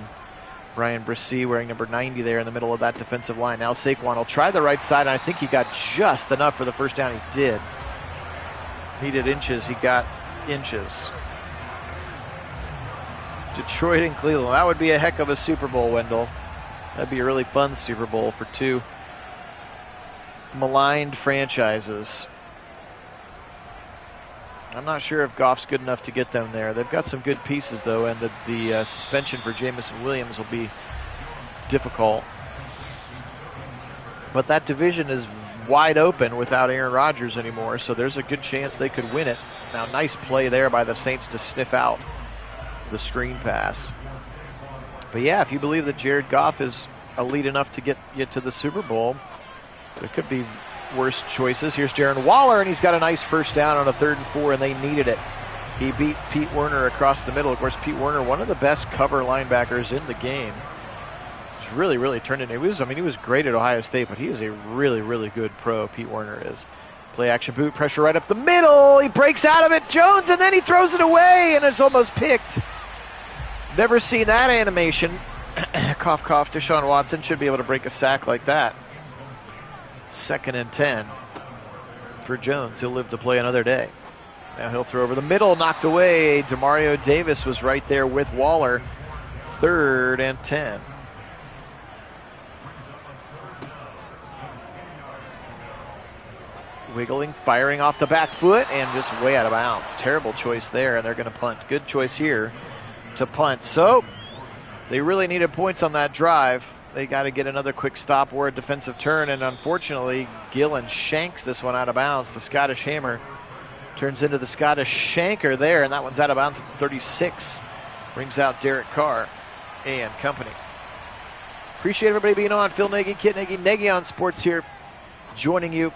Brian Bresee wearing number 90 there in the middle of that defensive line. Now Saquon will try the right side, and I think he got just enough for the first down. He did. Needed inches. He got inches. Detroit and Cleveland. That would be a heck of a Super Bowl, Wendell. That'd be a really fun Super Bowl for two maligned franchises. I'm not sure if Goff's good enough to get them there. They've got some good pieces, though, and the suspension for Jameson Williams will be difficult. But that division is wide open without Aaron Rodgers anymore, so there's a good chance they could win it. Now, nice play there by the Saints to sniff out the screen pass. But yeah, if you believe that Jared Goff is elite enough to get you to the Super Bowl, there could be worse choices. Here's Darren Waller, and he's got a nice first down on a 3rd and 4, and they needed it. He beat Pete Werner across the middle. Of course, Pete Werner, one of the best cover linebackers in the game. He's really, really turned into. He was great at Ohio State, but he is a really, really good pro. Pete Werner is. Play action boot, pressure right up the middle. He breaks out of it, Jones, and then he throws it away, and it's almost picked. Never seen that animation. Cough, cough. Deshaun Watson should be able to break a sack like that. 2nd and 10 for Jones. He'll live to play another day. Now he'll throw over the middle, knocked away. Demario Davis was right there with Waller. 3rd and 10. Wiggling, firing off the back foot, and just way out of bounds. Terrible choice there, and they're going to punt. Good choice here to punt. So they really needed points on that drive. They got to get another quick stop or a defensive turn, and unfortunately, Gillen shanks this one out of bounds. The Scottish Hammer turns into the Scottish Shanker there, and that one's out of bounds at 36. Brings out Derek Carr and company. Appreciate everybody being on. Phil Nagy, Kit Nagy, Nagy on Sports here, joining you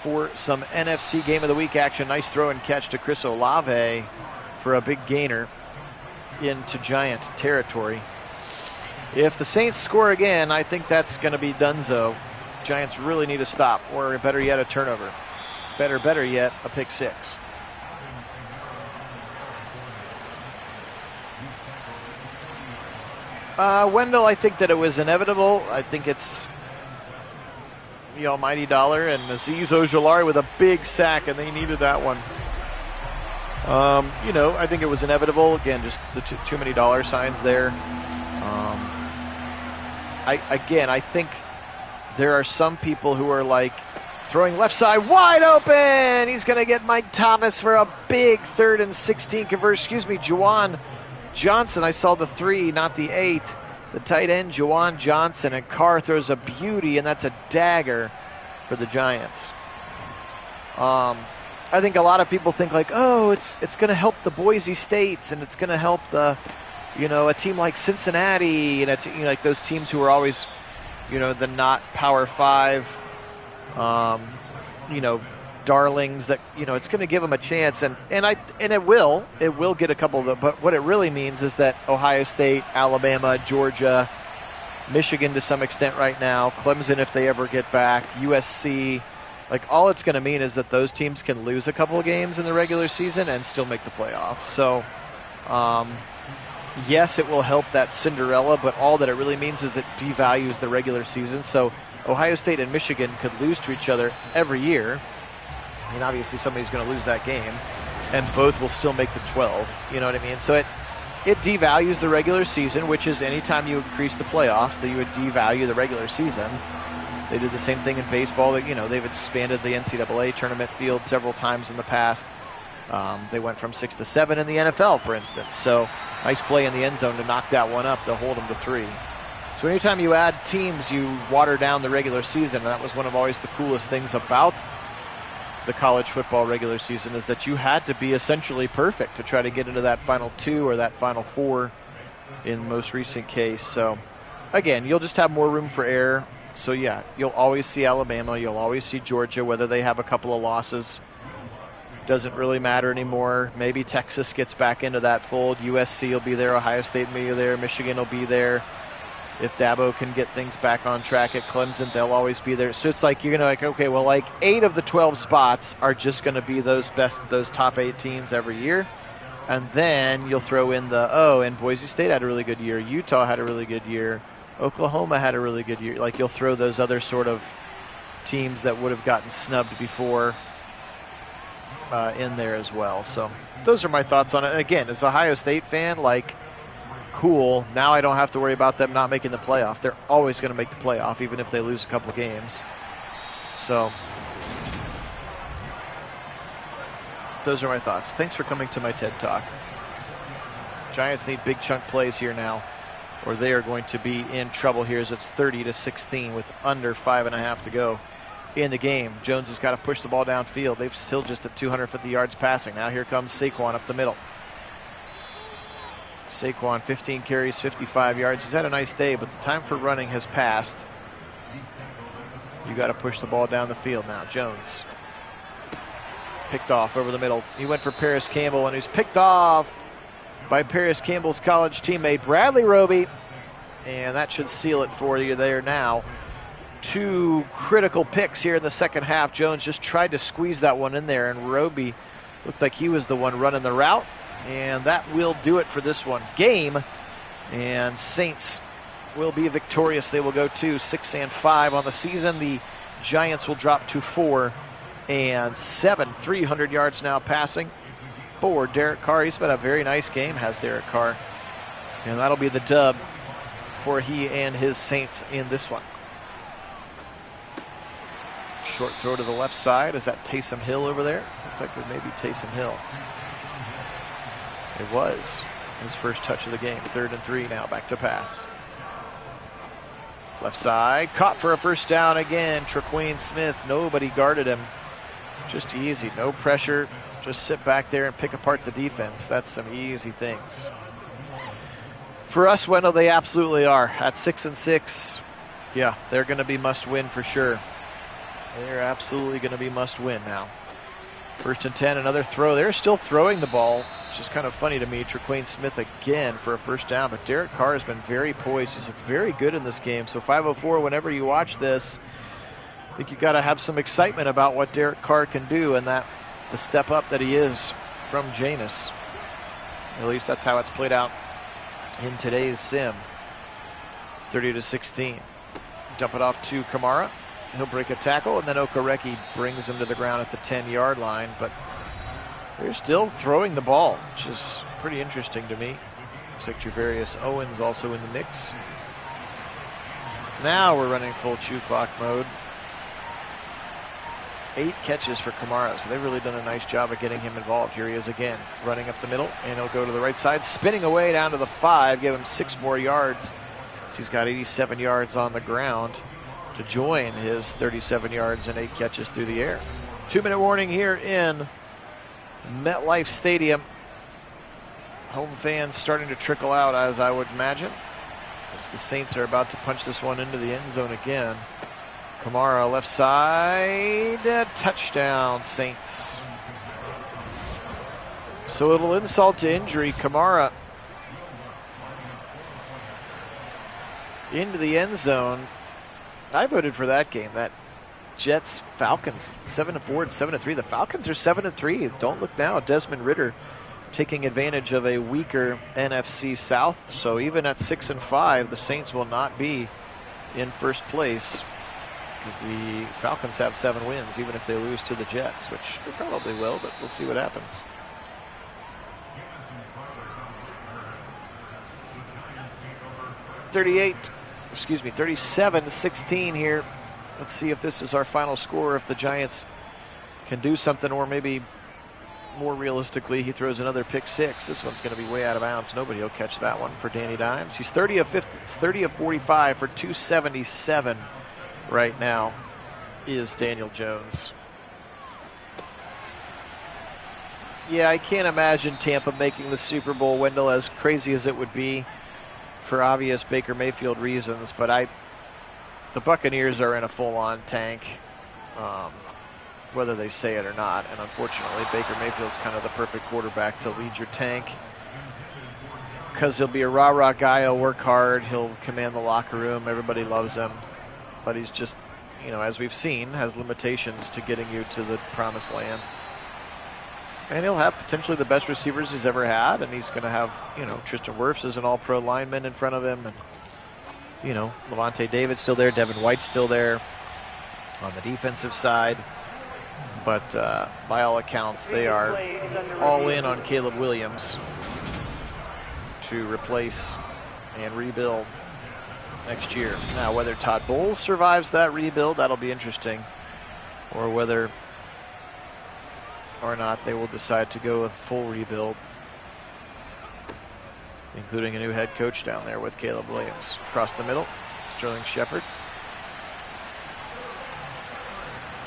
for some NFC Game of the Week action. Nice throw and catch to Chris Olave for a big gainer into Giant territory. If the Saints score again, I think that's going to be donezo. Giants really need a stop, or better yet, a turnover. Better yet, a pick 6. Wendell, I think that it was inevitable. I think it's the almighty dollar, and Azeez Ojulari with a big sack, and they needed that one. I think it was inevitable. Again, just the too many dollar signs there. I think there are some people who are like throwing left side wide open. He's going to get Mike Thomas for a big 3rd and 16 conversion. Juwan Johnson. I saw the 3, not the 8. The tight end, Juwan Johnson, and Carr throws a beauty, and that's a dagger for the Giants. I think a lot of people think like, oh, it's going to help the Boise States, and it's going to help the, a team like Cincinnati, and it's like those teams who are always, the not Power 5, darlings that it's going to give them a chance, and it will get a couple of them. But what it really means is that Ohio State, Alabama, Georgia, Michigan to some extent right now, Clemson if they ever get back, USC, like all it's going to mean is that those teams can lose a couple of games in the regular season and still make the playoffs. So yes, it will help that Cinderella, but all that it really means is it devalues the regular season. So Ohio State and Michigan could lose to each other every year. I mean, obviously somebody's going to lose that game, and both will still make the 12. You know what I mean? So it devalues the regular season, which is anytime you increase the playoffs, that you would devalue the regular season. They did the same thing in baseball. They've expanded the NCAA tournament field several times in the past. They went from 6 to 7 in the NFL, for instance. So nice play in the end zone to knock that one up to hold them to 3. So anytime you add teams, you water down the regular season. And that was one of always the coolest things about the college football regular season, is that you had to be essentially perfect to try to get into that final 2 or that final 4 in the most recent case. So again, you'll just have more room for error. So yeah, you'll always see Alabama, you'll always see Georgia, whether they have a couple of losses. Doesn't really matter anymore. Maybe Texas gets back into that fold. USC will be there, Ohio State may be there, Michigan will be there. If Dabo can get things back on track at Clemson, they'll always be there. So it's like you're gonna okay, well, like 8 of the 12 spots are just gonna be those top 8 teams every year. And then you'll throw in and Boise State had a really good year, Utah had a really good year, Oklahoma had a really good year. Like, you'll throw those other sort of teams that would have gotten snubbed before in there as well. So those are my thoughts on it. And again, as an Ohio State fan, like, cool, now I don't have to worry about them not making the playoff. They're always going to make the playoff, even if they lose a couple of games. So those are my thoughts. Thanks for coming to my TED Talk. Giants need big chunk plays here now, or they are going to be in trouble here, as it's 30-16 with under 5.5 to go in the game. Jones has got to push the ball downfield. They've still just at 250 yards passing. Now here comes Saquon up the middle. Saquon, 15 carries, 55 yards. He's had a nice day, but the time for running has passed. You got to push the ball down the field now. Jones picked off over the middle. He went for Paris Campbell, and he's picked off by Paris Campbell's college teammate Bradley Roby, and that should seal it for you there now. 2 critical picks here in the second half. Jones just tried to squeeze that one in there, and Roby looked like he was the one running the route, and that will do it for this one. Game, and Saints will be victorious. They will go to 6-5 on the season. The Giants will drop to 4-7. 300 yards now passing for Derek Carr. He's been a very nice game, has Derek Carr. And that'll be the dub for he and his Saints in this one. Short throw to the left side. Is that Taysom Hill over there? Looks like it may be Taysom Hill. It was his first touch of the game. 3rd and 3 now. Back to pass. Left side. Caught for a first down again. Traquan Smith. Nobody guarded him. Just easy. No pressure. Just sit back there and pick apart the defense. That's some easy things. For us, Wendell, they absolutely are. At 6-6, yeah, they're going to be must-win for sure. They're absolutely going to be must-win now. 1st and 10, another throw. They're still throwing the ball, which is kind of funny to me. Traquan Smith again for a first down, but Derek Carr has been very poised. He's very good in this game. So 504, whenever you watch this, I think you got to have some excitement about what Derek Carr can do, and that the step up that he is from Jameis. At least that's how it's played out in today's sim. 30-16. Dump it off to Kamara. He'll break a tackle, and then Okereke brings him to the ground at the 10-yard line. But they're still throwing the ball, which is pretty interesting to me. Looks like Javarius Owens also in the mix. Now we're running full chew clock mode. 8 catches for Kamara, so they've really done a nice job of getting him involved. Here he is again, running up the middle, and he'll go to the right side, spinning away down to the 5, give him 6 more yards. So he's got 87 yards on the ground to join his 37 yards and 8 catches through the air. 2-minute warning here in MetLife Stadium. Home fans starting to trickle out, as I would imagine, as the Saints are about to punch this one into the end zone again. Kamara left side, touchdown Saints. So a little insult to injury. Kamara into the end zone. I voted for that game. That Jets-Falcons 7-4 and 7-3. The Falcons are 7-3. Don't look now. Desmond Ridder taking advantage of a weaker NFC South. So even at 6-5, the Saints will not be in first place, because the Falcons have 7 wins, even if they lose to the Jets, which they probably will, but we'll see what happens. .38, 37-16 here. Let's see if this is our final score, if the Giants can do something, or maybe more realistically, he throws another pick six. This one's going to be way out of bounds. Nobody will catch that one for Danny Dimes. He's 30 of 45 for 277 right now is Daniel Jones. Yeah, I can't imagine Tampa making the Super Bowl, Wendell, as crazy as it would be for obvious Baker Mayfield reasons, but the Buccaneers are in a full-on tank, whether they say it or not, and unfortunately Baker Mayfield's kind of the perfect quarterback to lead your tank because he'll be a rah-rah guy, he'll work hard, he'll command the locker room, everybody loves him, but he's just, as we've seen, has limitations to getting you to the promised land. And he'll have potentially the best receivers he's ever had, and he's going to have, Tristan Wirfs is an all-pro lineman in front of him, and, Levante David's still there, Devin White's still there on the defensive side. But by all accounts, they are all in on Caleb Williams to replace and rebuild next year. Now, whether Todd Bowles survives that rebuild, that'll be interesting, or whether or not they will decide to go with full rebuild, including a new head coach down there with Caleb Williams. Across the middle, Sterling Shepard.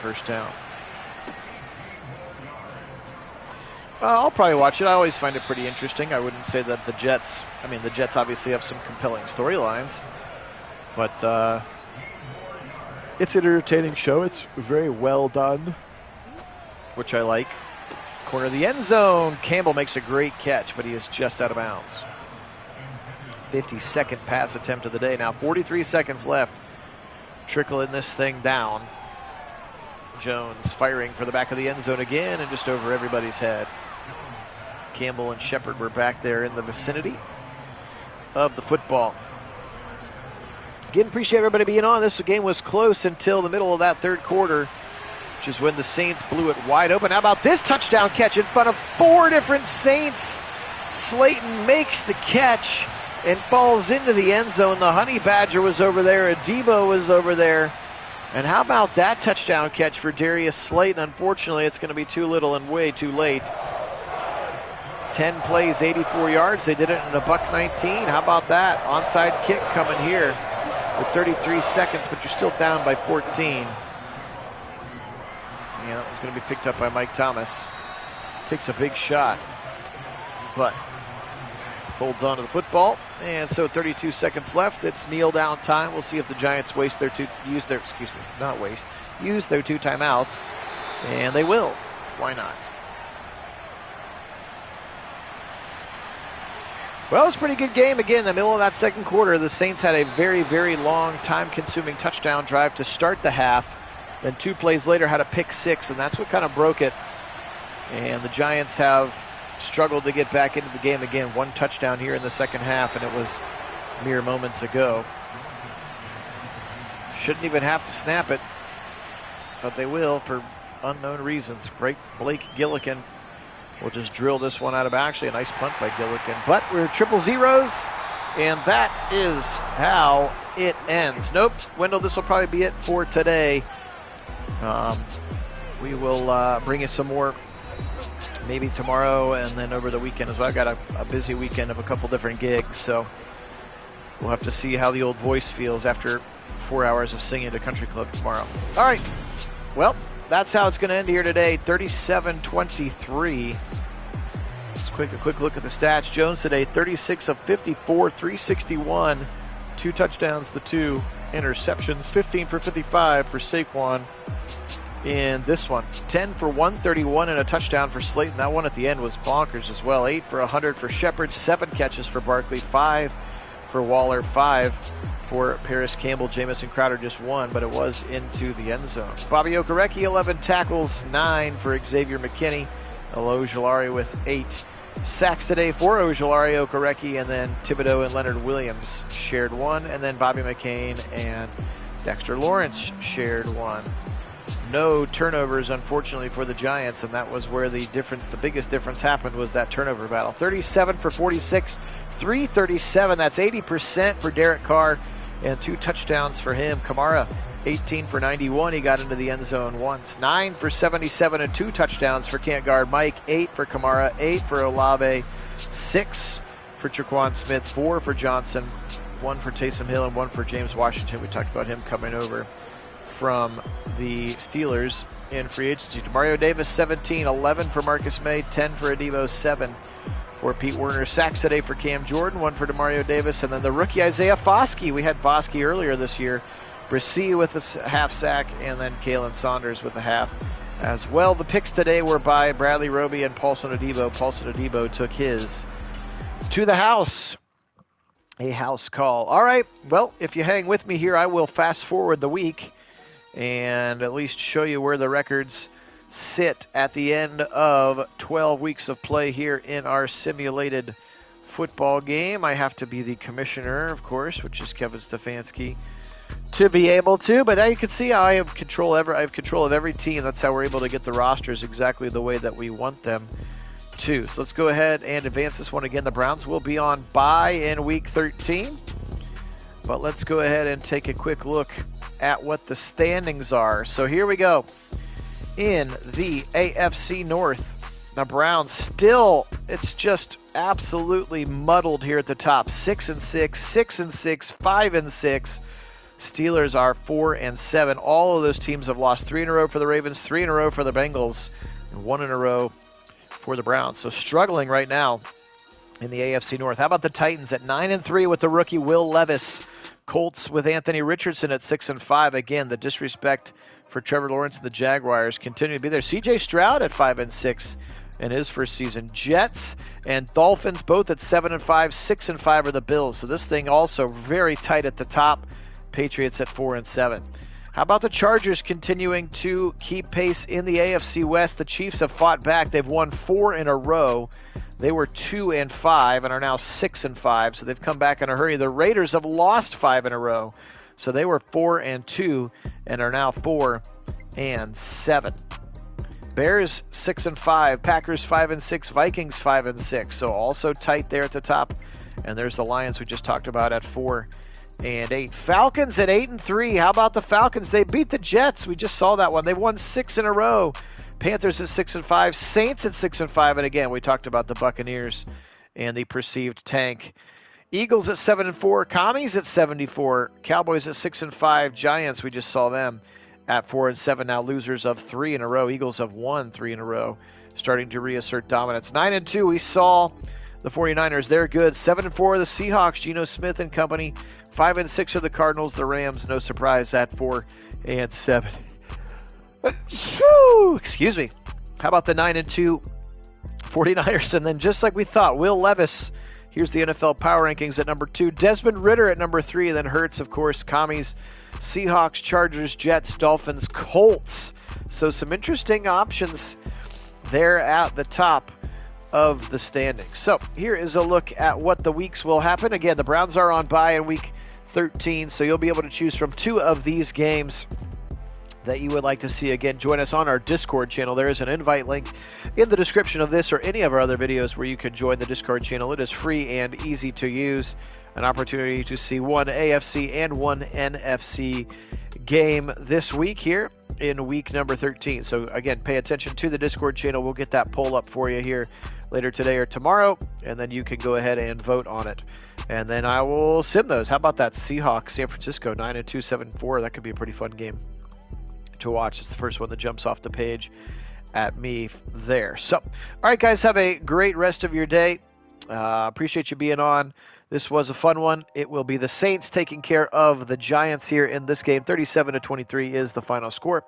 First down. I'll probably watch it. I always find it pretty interesting. I wouldn't say that the Jets obviously have some compelling storylines, but it's an entertaining show. It's very well done, which I like. Corner of the end zone. Campbell makes a great catch, but he is just out of bounds. 52nd pass attempt of the day. Now 43 seconds left. Trickling this thing down. Jones firing for the back of the end zone again and just over everybody's head. Campbell and Shepard were back there in the vicinity of the football. Again, appreciate everybody being on. This game was close until the middle of that third quarter, which is when the Saints blew it wide open. How about this touchdown catch in front of 4 different Saints? Slayton makes the catch and falls into the end zone. The Honey Badger was over there. Adebo was over there. And how about that touchdown catch for Darius Slayton? Unfortunately, it's going to be too little and way too late. 10 plays, 84 yards. They did it in a $1.19. How about that? Onside kick coming here with 33 seconds, but you're still down by 14. Yeah, that was going to be picked up by Mike Thomas. Takes a big shot, but holds on to the football. And so 32 seconds left. It's kneel down time. We'll see if the Giants use their 2 timeouts. And they will. Why not? Well, it's a pretty good game. Again, in the middle of that second quarter, the Saints had a very, very long, time-consuming touchdown drive to start the half. Then 2 plays later had a pick six, and that's what kind of broke it. And the Giants have struggled to get back into the game again. 1 touchdown here in the second half, and it was mere moments ago. Shouldn't even have to snap it, but they will for unknown reasons. Great Blake Gillikin will just drill this one out of actually a nice punt by Gillikin. But we're 0-0, and that is how it ends. Nope, Wendell, this will probably be it for today. We will bring you some more maybe tomorrow and then over the weekend as well. I've got a busy weekend of a couple different gigs, so we'll have to see how the old voice feels after 4 hours of singing at a country club tomorrow. All right, well, that's how it's going to end here today, 37-23. Let's a quick look at the stats. Jones today, 36 of 54, 361, 2 touchdowns, the 2 interceptions, 15 for 55 for Saquon. In this one, 10 for 131 and a touchdown for Slayton. That one at the end was bonkers as well. 8 for 100 for Shepard, 7 catches for Barkley, 5 for Waller, 5 for Paris Campbell. Jamison Crowder just 1, but it was into the end zone. Bobby Okereke, 11 tackles, 9 for Xavier McKinney. Ojulari with 8 sacks today for Ojulari, Okereke, and then Thibodeau and Leonard Williams shared 1, and then Bobby McCain and Dexter Lawrence shared 1. No turnovers, unfortunately, for the Giants, and that was where the biggest difference happened, was that turnover battle. 37 for 46, 337. That's 80% for Derek Carr, and 2 touchdowns for him. Kamara, 18 for 91. He got into the end zone once. 9 for 77 and 2 touchdowns for can't guard Mike. 8 for Kamara. 8 for Olave. 6 for Traquan Smith. 4 for Johnson. 1 for Taysom Hill and 1 for James Washington. We talked about him coming over from the Steelers in free agency. Demario Davis, 17. 11 for Marcus May. 10 for Adebo. 7 for Pete Werner. Sacks today for Cam Jordan. 1 for Demario Davis. And then the rookie Isaiah Foskey. We had Foskey earlier this year. Brissy with a half sack, and then Kalen Saunders with a half as well. The picks today were by Bradley Roby and Paulson Adebo. Paulson Adebo took his to the house. A house call. All right, well, if you hang with me here, I will fast forward the week and at least show you where the records sit at the end of 12 weeks of play here in our simulated football game. I have to be the commissioner, of course, which is Kevin Stefanski, to be able to, but now you can see how I have control of every team. That's how we're able to get the rosters exactly the way that we want them to. So let's go ahead and advance this one again. The Browns will be on bye in week 13, but let's go ahead and take a quick look at what the standings are. So here we go. In the AFC North, the Browns still, it's just absolutely muddled here at the top. 6-6, 6-6, 5-6. Steelers are 4-7. All of those teams have lost 3 in a row for the Ravens, 3 in a row for the Bengals, and 1 in a row for the Browns. So struggling right now in the AFC North. How about the Titans at 9-3 with the rookie Will Levis? Colts with Anthony Richardson at 6-5. Again, the disrespect for Trevor Lawrence and the Jaguars continue to be there. CJ Stroud at 5-6 in his first season. Jets and Dolphins both at 7-5. 6-5 are the Bills. So this thing also very tight at the top. Patriots at 4-7. How about the Chargers continuing to keep pace in the AFC West? The Chiefs have fought back. They've won 4 in a row. They were 2-5 and are now 6-5. So they've come back in a hurry. The Raiders have lost 5 in a row. So they were 4-2 and are now 4-7. Bears 6-5. Packers 5-6. Vikings 5-6. So also tight there at the top. And there's the Lions we just talked about at 4-8. Falcons at 8-3. How about the Falcons? They beat the Jets. We just saw that one. They've won 6 in a row. Panthers at 6-5. Saints at 6-5. And again, we talked about the Buccaneers and the perceived tank. Eagles at 7-4. Commies at 74. Cowboys at 6-5. Giants, we just saw them at 4-7. Now losers of 3 in a row. Eagles have won 3 in a row, starting to reassert dominance. 9-2. We saw the 49ers. They're good. 7-4 the Seahawks. Geno Smith and company. 5-6 are the Cardinals. The Rams, no surprise, at 4-7. Excuse me. How about the 9-2 49ers? And then just like we thought, Will Levis. Here's the NFL Power Rankings at number 2. Desmond Ridder at number 3. And then Hurts, of course. Commies, Seahawks, Chargers, Jets, Dolphins, Colts. So some interesting options there at the top of the standings. So here is a look at what the weeks will happen. Again, the Browns are on bye in week 13, so you'll be able to choose from 2 of these games that you would like to see. Again, join us on our Discord channel. There is an invite link in the description of this or any of our other videos where you can join the Discord channel. It is free and easy to use. An opportunity to see one AFC and one NFC game this week here in week number 13. So again, pay attention to the Discord channel. We'll get that poll up for you here later today or tomorrow, and then you can go ahead and vote on it. And then I will sim those. How about that Seahawks, San Francisco, 9-2, 7-4? That could be a pretty fun game to watch. It's the first one that jumps off the page at me there. So, all right, guys, have a great rest of your day. Appreciate you being on. This was a fun one. It will be the Saints taking care of the Giants here in this game. 37-23 is the final score.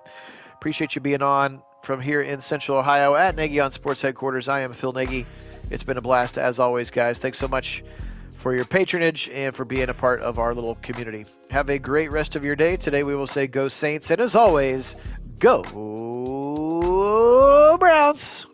Appreciate you being on from here in Central Ohio at Nagy on Sports Headquarters. I am Phil Nagy. It's been a blast as always, guys. Thanks so much for your patronage and for being a part of our little community. Have a great rest of your day. Today we will say go Saints, and as always, go Browns!